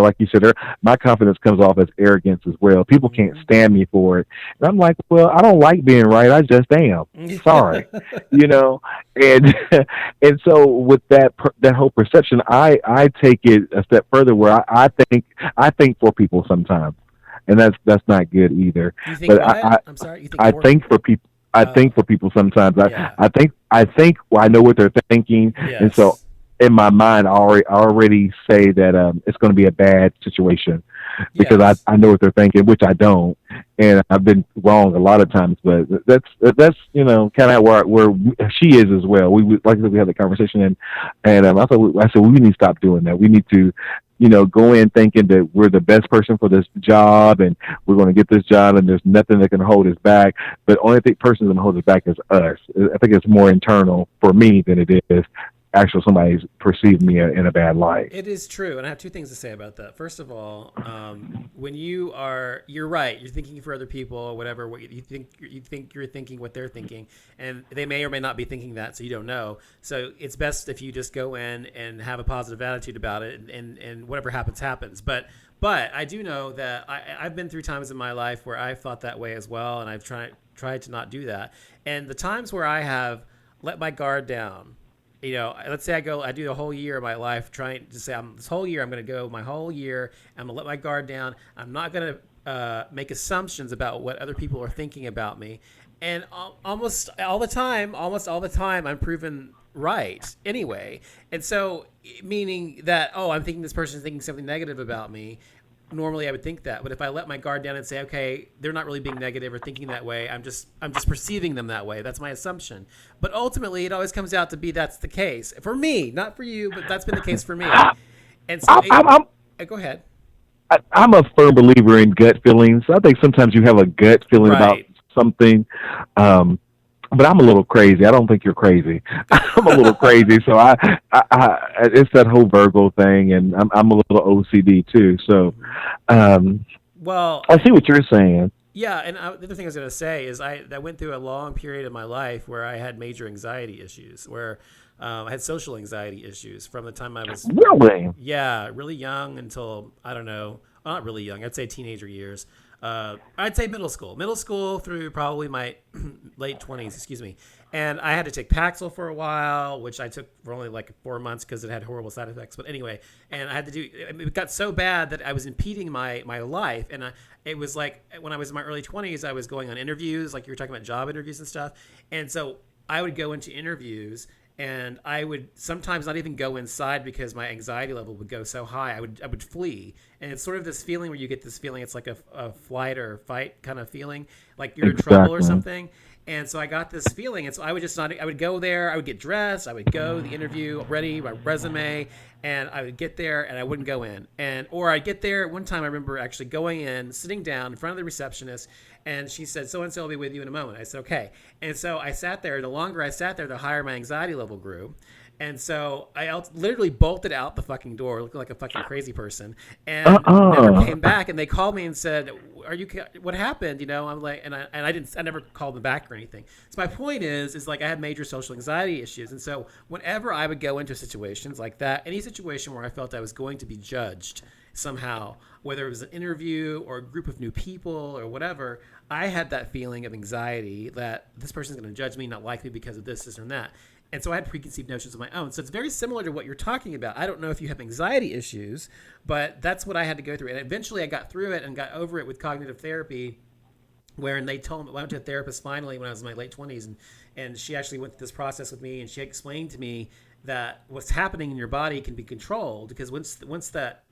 like you said, my confidence comes off as arrogance as well. People can't stand me for it, and I'm like, well, I don't like being right. I just am. Sorry, you know, and and so with that whole perception, I take it a step further where I think for people sometimes, and that's not good either. You think But what? I'm sorry. You think I for think people? for people. I think Oh, for people sometimes. yeah. I think well, I know what they're thinking, and so Yes. in my mind, I already say that it's going to be a bad situation because Yes. I know what they're thinking, which I don't, and I've been wrong a lot of times. But that's kind of where she is as well. Like I said, we had the conversation, and I said we need to stop doing that. We need to go in thinking that we're the best person for this job and we're going to get this job and there's nothing that can hold us back. But only thing person that can hold us back is us. I think it's more internal for me than it is actually somebody's perceived me in a bad light. It is true, and I have two things to say about that. First of all, when you're right. You're thinking for other people or whatever. What you think you're thinking what they're thinking, and they may or may not be thinking that, so you don't know. So it's best if you just go in and have a positive attitude about it, and whatever happens, happens. But I do know that I've been through times in my life where I've thought that way as well, and I've tried to not do that. And the times where I have let my guard down, let's say I do the whole year of my life trying to say, this whole year I'm going to go my whole year. I'm going to let my guard down. I'm not going to make assumptions about what other people are thinking about me. And almost all the time, I'm proven right anyway. And so, meaning that, I'm thinking this person's thinking something negative about me. Normally I would think that, but if I let my guard down and say, okay, they're not really being negative or thinking that way, I'm just perceiving them that way. That's my assumption. But ultimately it always comes out to be that's the case for me, not for you, but that's been the case for me. And so go ahead. I'm a firm believer in gut feelings. I think sometimes you have a gut feeling about Right. something. But I'm a little crazy. I don't think you're crazy. I'm a little crazy, so it's that whole Virgo thing, and I'm a little OCD too. So, um, Well, I see what you're saying. yeah, and the other thing I was going to say is I went through a long period of my life where I had major anxiety issues, where I had social anxiety issues from the time I was Really? really young until I don't know, not really young. I'd say teenager years. I'd say middle school through probably my late 20s, excuse me. And I had to take Paxil for a while, which I took for only like 4 months because it had horrible side effects. But anyway, and I had to it got so bad that I was impeding my life. And it was like when I was in my early 20s, I was going on interviews, like you were talking about job interviews and stuff. And so I would go into interviews and I would sometimes not even go inside because my anxiety level would go so high. I would flee, and it's sort of this feeling where you get this feeling. It's like a flight or fight kind of feeling, like you're in trouble or Exactly. something. And so I got this feeling, and so I would just not. I would go there. I would get dressed. I would go the interview ready, my resume, and I would get there, and I wouldn't go in. Or I'd get there. One time, I remember actually going in, sitting down in front of the receptionist, and she said, "So and so will be with you in a moment." I said, "Okay." And so I sat there. The longer I sat there, the higher my anxiety level grew. And so I literally bolted out the fucking door, looking like a fucking crazy person, and never came Uh-uh. back. And they called me and said, "Are you? What happened?" I'm like, and I didn't. I never called them back or anything. So my point is like I had major social anxiety issues, and so whenever I would go into situations like that, any situation where I felt I was going to be judged somehow, whether it was an interview or a group of new people or whatever, I had that feeling of anxiety that this person's going to judge me, not like me because of this, and that. And so I had preconceived notions of my own. So it's very similar to what you're talking about. I don't know if you have anxiety issues, but that's what I had to go through. And eventually I got through it and got over it with cognitive therapy, wherein they told me, I went to a therapist finally when I was in my late 20s, and she actually went through this process with me, and she explained to me that what's happening in your body can be controlled, because once that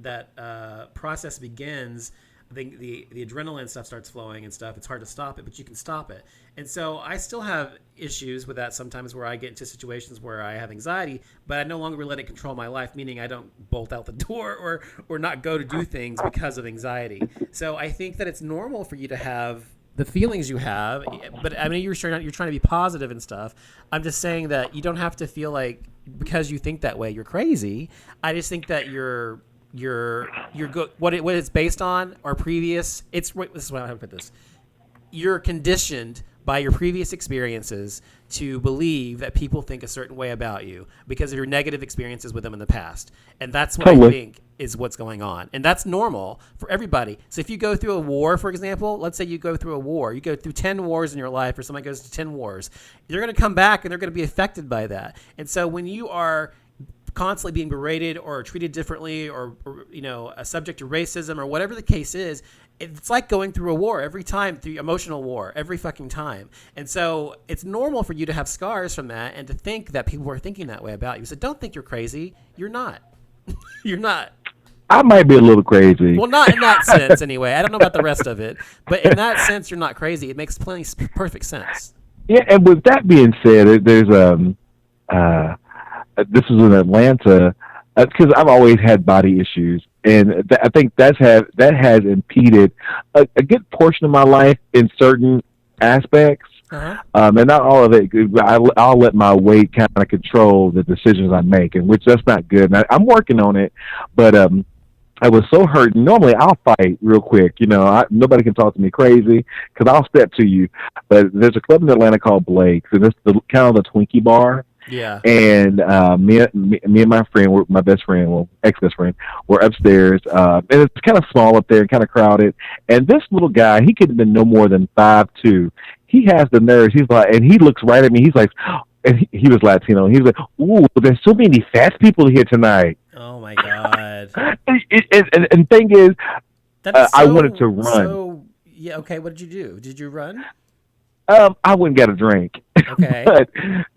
process begins, the adrenaline stuff starts flowing and stuff. It's hard to stop it, but you can stop it. And so I still have issues with that sometimes, where I get into situations where I have anxiety, but I no longer let it control my life, meaning I don't bolt out the door or not go to do things because of anxiety. So I think that it's normal for you to have the feelings you have, but I mean, you're trying to be positive and stuff. I'm just saying that you don't have to feel like because you think that way you're crazy. I just think that you're good. What it's based on or previous. This is how I put this. You're conditioned by your previous experiences to believe that people think a certain way about you because of your negative experiences with them in the past. And that's what I think is what's going on. And that's normal for everybody. So if you go through a war, for example, let's say you go through a war, you go through 10 wars in your life, or somebody goes to 10 wars, you're going to come back and they're going to be affected by that. And so when you are constantly being berated or treated differently or a subject to racism or whatever the case is, it's like going through a war every time, through emotional war every fucking time. And so it's normal for you to have scars from that and to think that people are thinking that way about you. So don't think you're crazy. You're not. You're not. I might be a little crazy. Well, not in that sense anyway. I don't know about the rest of it. But in that sense, you're not crazy. It makes perfect sense. Yeah, and with that being said, there's this was in Atlanta, because I've always had body issues, and I think that has impeded a good portion of my life in certain aspects. And not all of it. I'll let my weight kind of control the decisions I make, and which that's not good. And I'm working on it, but I was so hurt. Normally, I'll fight real quick. Nobody can talk to me crazy because I'll step to you. But there's a club in Atlanta called Blake's, and it's kind of the Twinkie bar. Yeah. And me and my friend, my best friend, well, ex-best friend, were upstairs. And it's kind of small up there and kind of crowded. And this little guy, he could have been no more than 5'2". He has the nerves. He's like, and he looks right at me. He's like, and he was Latino. He was like, "Ooh, there's so many fat people here tonight." Oh my God. and thing is, I wanted to run. Yeah. Okay. What did you do? Did you run? I wouldn't get a drink. Okay.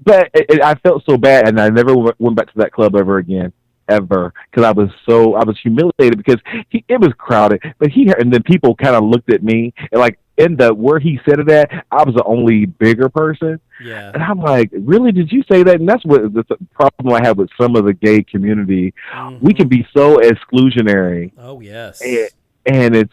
but I felt so bad, and I never went back to that club ever again, ever, because I was humiliated because it was crowded. But and then people kind of looked at me, and like where he said it at, I was the only bigger person. Yeah. And I'm like, really? Did you say that? And that's what the problem I have with some of the gay community. Mm-hmm. We can be so exclusionary. Oh yes. And it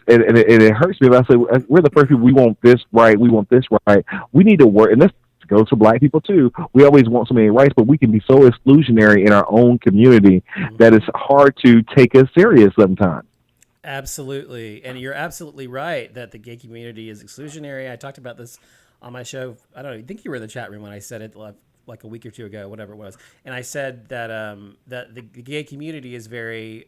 hurts me. I say we're the first people. We want this right. We want this right. We need to work, and this goes for Black people too. We always want so many rights, but we can be so exclusionary in our own community that it's hard to take us serious sometimes. Absolutely, and you're absolutely right that the gay community is exclusionary. I talked about this on my show. I don't know. I think you were in the chat room when I said it like a week or two ago, whatever it was. And I said that that the gay community is very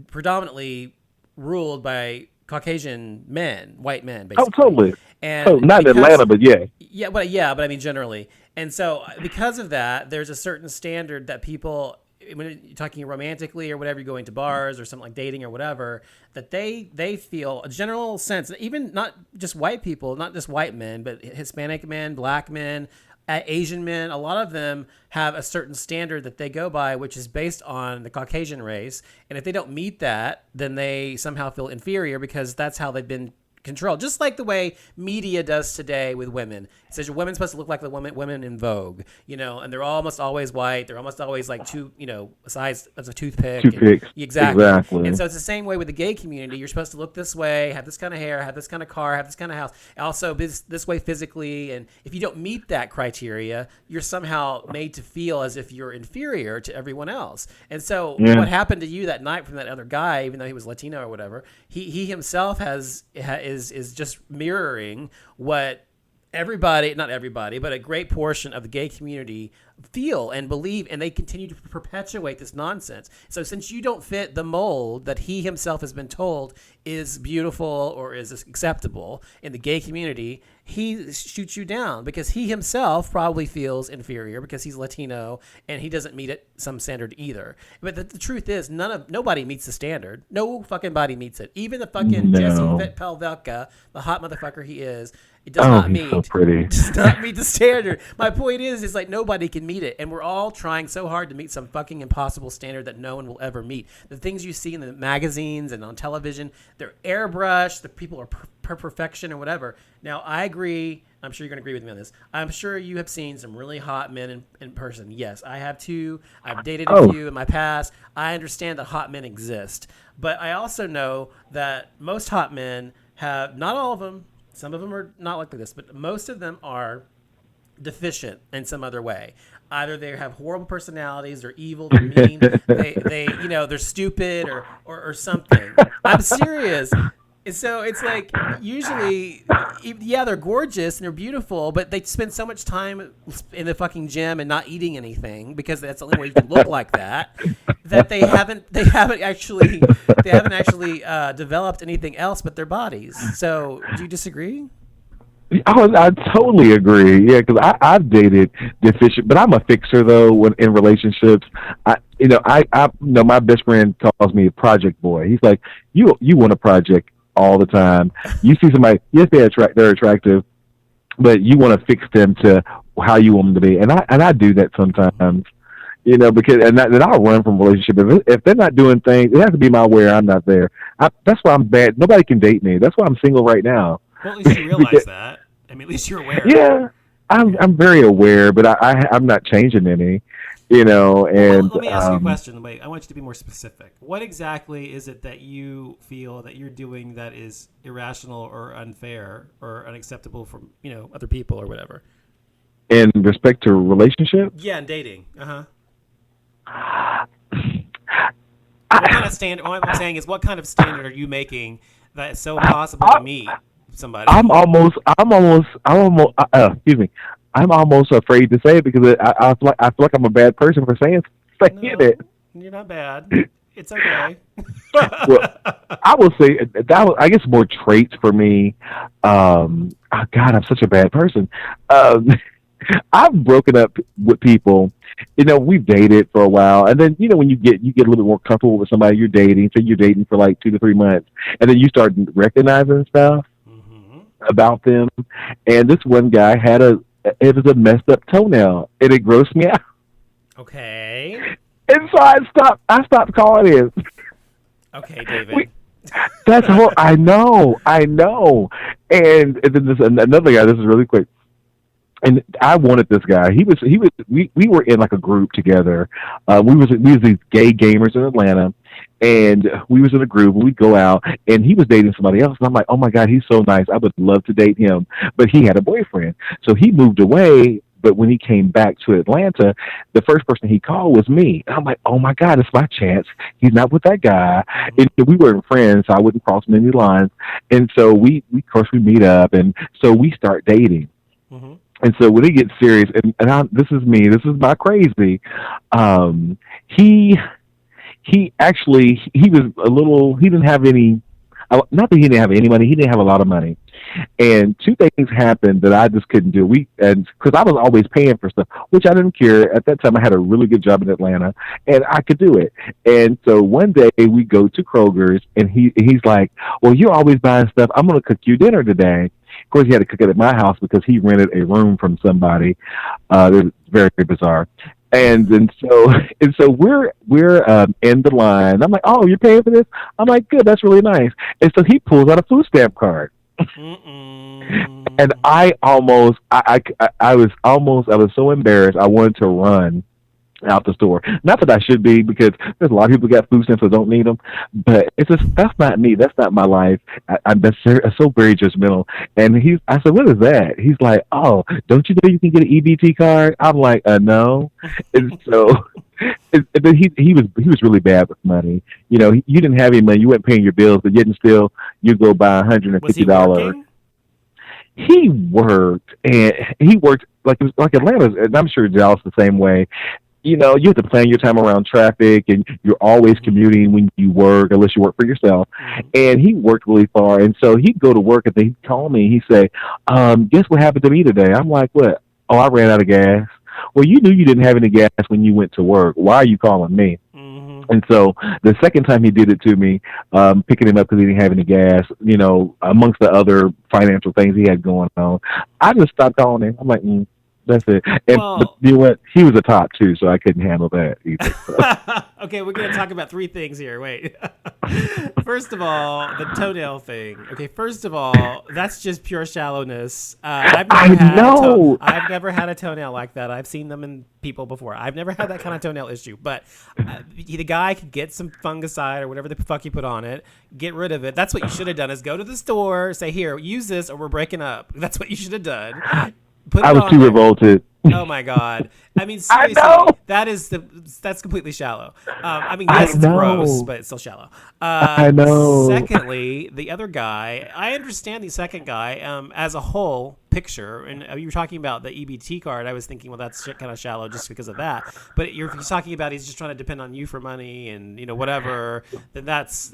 predominantly ruled by Caucasian men, white men, basically. Oh, totally. And not in Atlanta, but yeah. Yeah, but I mean generally. And so because of that, there's a certain standard that people, when you're talking romantically or whatever, you're going to bars or something like dating or whatever, that they feel a general sense, even not just white people, not just white men, but Hispanic men, Black men, Asian men, a lot of them have a certain standard that they go by, which is based on the Caucasian race. And if they don't meet that, then they somehow feel inferior because that's how they've been control, just like the way media does today with women. It says your women's supposed to look like the women in Vogue, and they're almost always white. They're almost always like a size of a toothpick. Exactly. And so it's the same way with the gay community. You're supposed to look this way, have this kind of hair, have this kind of car, have this kind of house, also this way physically. And if you don't meet that criteria, you're somehow made to feel as if you're inferior to everyone else. And so what happened to you that night from that other guy, even though he was Latino or whatever, he himself is just mirroring what not everybody, but a great portion of the gay community feel and believe, and they continue to perpetuate this nonsense. So since you don't fit the mold that he himself has been told is beautiful or is acceptable in the gay community, he shoots you down because he himself probably feels inferior because he's Latino and he doesn't meet some standard either. But the truth is, nobody meets the standard. No fucking body meets it. Even the fucking Jesse Pelvelka, the hot motherfucker he is, it does not meet. So pretty. Does not meet the standard. My point is like nobody can meet it, and we're all trying so hard to meet some fucking impossible standard that no one will ever meet. The things you see in the magazines and on television, they're airbrushed. The people are perfection or whatever. Now, I agree. I'm sure you're going to agree with me on this. I'm sure you have seen some really hot men in person. Yes, I have too. I've dated a few in my past. I understand that hot men exist. But I also know that most hot men have, not all of them, some of them are not like this, but most of them are deficient in some other way. Either they have horrible personalities, they're evil, they're mean, they're stupid or something. I'm serious. And so it's like usually, yeah, they're gorgeous and they're beautiful, but they spend so much time in the fucking gym and not eating anything because that's the only way you can look like that. That they haven't actually developed anything else but their bodies. So do you disagree? I totally agree. Yeah, because I've dated deficient, but I'm a fixer though. When in relationships, my best friend calls me a project boy. He's like, you want a project all the time. You see somebody, yes, they're attractive, but you want to fix them to how you want them to be, and I do that sometimes. Because then I'll run from relationship if they're not doing things. It has to be my way. Or I'm not there. That's why I'm bad. Nobody can date me. That's why I'm single right now. Well, at least you realize that. I mean, at least you're aware. Yeah, I'm very aware, but I'm not changing any. And well, let me ask you a question. Wait, I want you to be more specific. What exactly is it that you feel that you're doing that is irrational or unfair or unacceptable from other people or whatever? In respect to relationship? Yeah, and dating. What kind of standard? What I'm saying is, what kind of standard are you making that is so impossible to meet somebody? I'm almost. Excuse me. I'm almost afraid to say it because I feel like I'm a bad person for saying it. You're not bad. It's okay. Well, I will say that I guess more traits for me. God, I'm such a bad person. I've broken up with people. We've dated for a while, and then when you get a little bit more comfortable with somebody you're dating. So you're dating for like 2 to 3 months, and then you start recognizing stuff about them. And this one guy it was a messed up toenail, and it grossed me out. Okay. And so I stopped calling him. Okay, David. That's whole. I know. And then there's another guy. This is really quick. And I wanted this guy. We were in like a group together. We was these gay gamers in Atlanta, and we was in a group. And we'd go out, and he was dating somebody else. And I'm like, oh my God, he's so nice. I would love to date him. But he had a boyfriend, so he moved away. But when he came back to Atlanta, the first person he called was me. And I'm like, oh my God, it's my chance. He's not with that guy. And we weren't friends, so I wouldn't cross any lines. And so we of course we meet up, and so we start dating. Mm-hmm. And so when it gets serious, this is me, this is my crazy. He actually, he was a little, he didn't have any, not that he didn't have any money, he didn't have a lot of money. And 2 things happened that I just couldn't do. Because I was always paying for stuff, which I didn't care. At that time, I had a really good job in Atlanta, and I could do it. And so one day we go to Kroger's, and he's like, well, you're always buying stuff. I'm going to cook you dinner today. Of course, he had to cook it at my house because he rented a room from somebody. It was very bizarre. And so we're in the line. I'm like, oh, you're paying for this? I'm like, good, that's really nice. And so he pulls out a food stamp card. And I was so embarrassed. I wanted to run out the store. Not that I should be, because there's a lot of people who got food stamps that don't need them, but it's just, that's not me. That's not my life. I'm so very judgmental. And I said, what is that? He's like, oh, don't you know you can get an EBT card? I'm like, no. And so, but he was really bad with money. You didn't have any money. You weren't paying your bills, but yet and still you go buy $150. Was he working? He worked, and he worked like Atlanta, and I'm sure Dallas the same way. You have to plan your time around traffic, and you're always commuting when you work, unless you work for yourself. And he worked really far, and so he'd go to work, and then he'd call me. He'd say, guess what happened to me today? I'm like, what? Oh, I ran out of gas. Well, you knew you didn't have any gas when you went to work. Why are you calling me? And so the second time he did it to me, picking him up because he didn't have any gas, amongst the other financial things he had going on, I just stopped calling him. I'm like, that's it. And but you know what? He was a top too, so I couldn't handle that either. So. Okay, we're going to talk about 3 things here. Wait. First of all, the toenail thing. Okay, first of all, that's just pure shallowness. I've never had a toenail like that. I've seen them in people before. I've never had that kind of toenail issue. But the guy could get some fungicide or whatever the fuck you put on it, get rid of it. That's what you should have done, is go to the store, say, here, use this or we're breaking up. That's what you should have done. Put I it was on too there. revolted. Oh my God! I mean, I seriously, know. that's completely shallow. I mean, I yes, it's gross, know. but it's still shallow. I know. Secondly, the other guy, I understand the second guy as a whole picture, and you were talking about the EBT card. I was thinking, well, that's kind of shallow just because of that. But if he's talking about he's just trying to depend on you for money and whatever, then that's